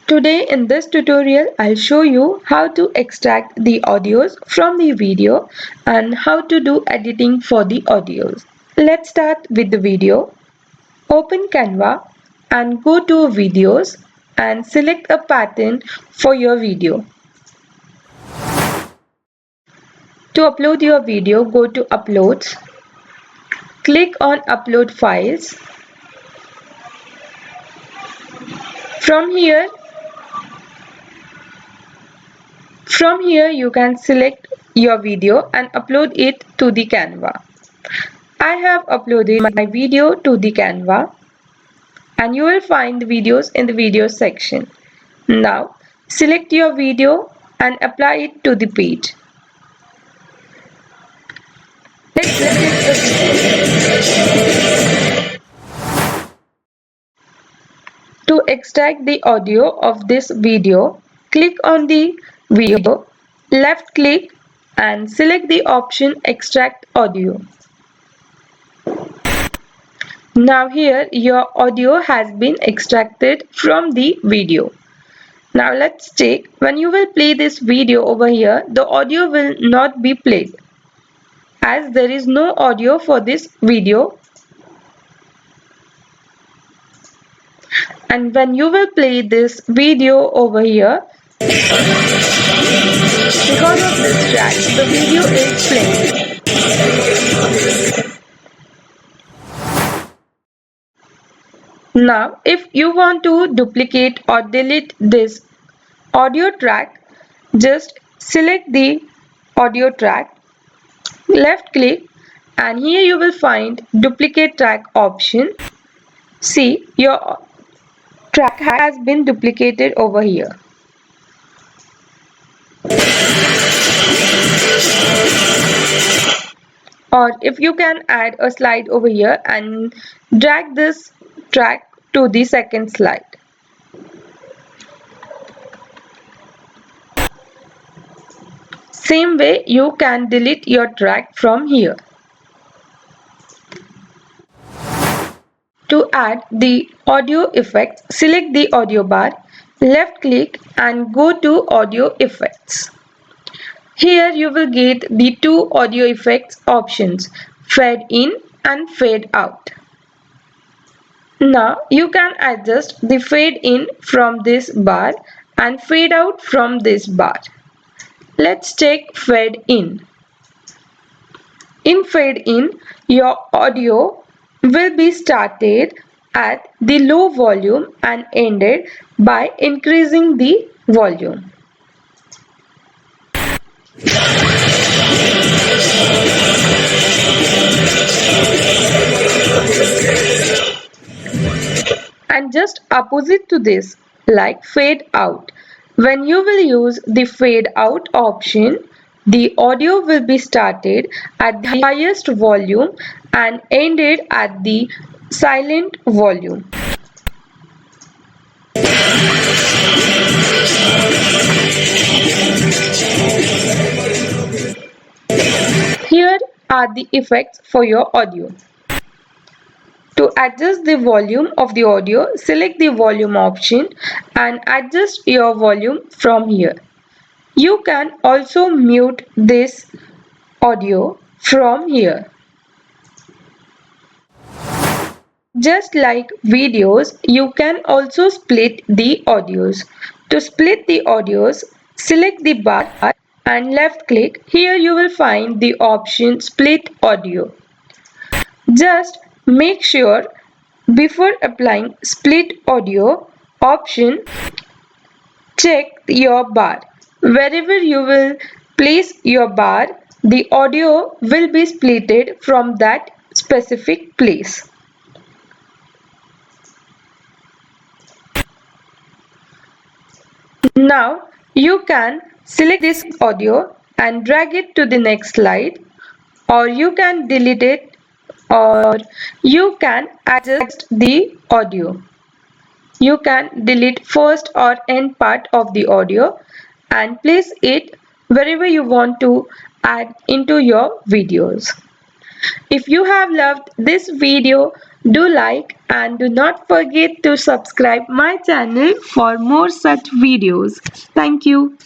Today in this tutorial I'll show you how to extract the audios from the video and how to do editing for the audios. Let's start with the video. Open Canva and go to videos and select a pattern for your video. To upload your video, go to uploads, click on upload files. From here you can select your video and upload it to the Canva. I have uploaded my video to the Canva and you will find the videos in the videos section. Now select your video and apply it to the page. Let's select a video. To extract the audio of this video, click on the video, left click and select the option Extract Audio. Now here your audio has been extracted from the video. Now let's check. When you will play this video over here, the audio will not be played as there is no audio for this video. And when you will play this video over here, because of this track, the video is playing. Now, if you want to duplicate or delete this audio track, just select the audio track, left click, and here you will find duplicate track option. See, your track has been duplicated over here. Or if you can add a slide over here and drag this track to the second slide. Same way you can delete your track from here. To add the audio effects, select the audio bar, left click and go to audio effects. Here you will get the two audio effects options, fade in and fade out. Now you can adjust the fade in from this bar and fade out from this bar. Let's check fade in. In fade in, your audio will be started at the low volume and ended by increasing the volume. And just opposite to this, like fade out. When you will use the fade out option, the audio will be started at the highest volume and ended at the silent volume. Here are the effects for your audio. To adjust the volume of the audio, select the volume option and adjust your volume from here. You can also mute this audio from here. Just like videos, you can also split the audios. To split the audios, select the bar and left click. Here you will find the option Split Audio. Just make sure before applying Split Audio option, check your bar. Wherever you will place your bar, the audio will be splitted from that specific place. Now you can select this audio and drag it to the next slide, or you can delete it, or you can adjust the audio. You can delete first or end part of the audio and place it wherever you want to add into your videos. If you have loved this video, Do like and do not forget to subscribe my channel for more such videos. Thank you.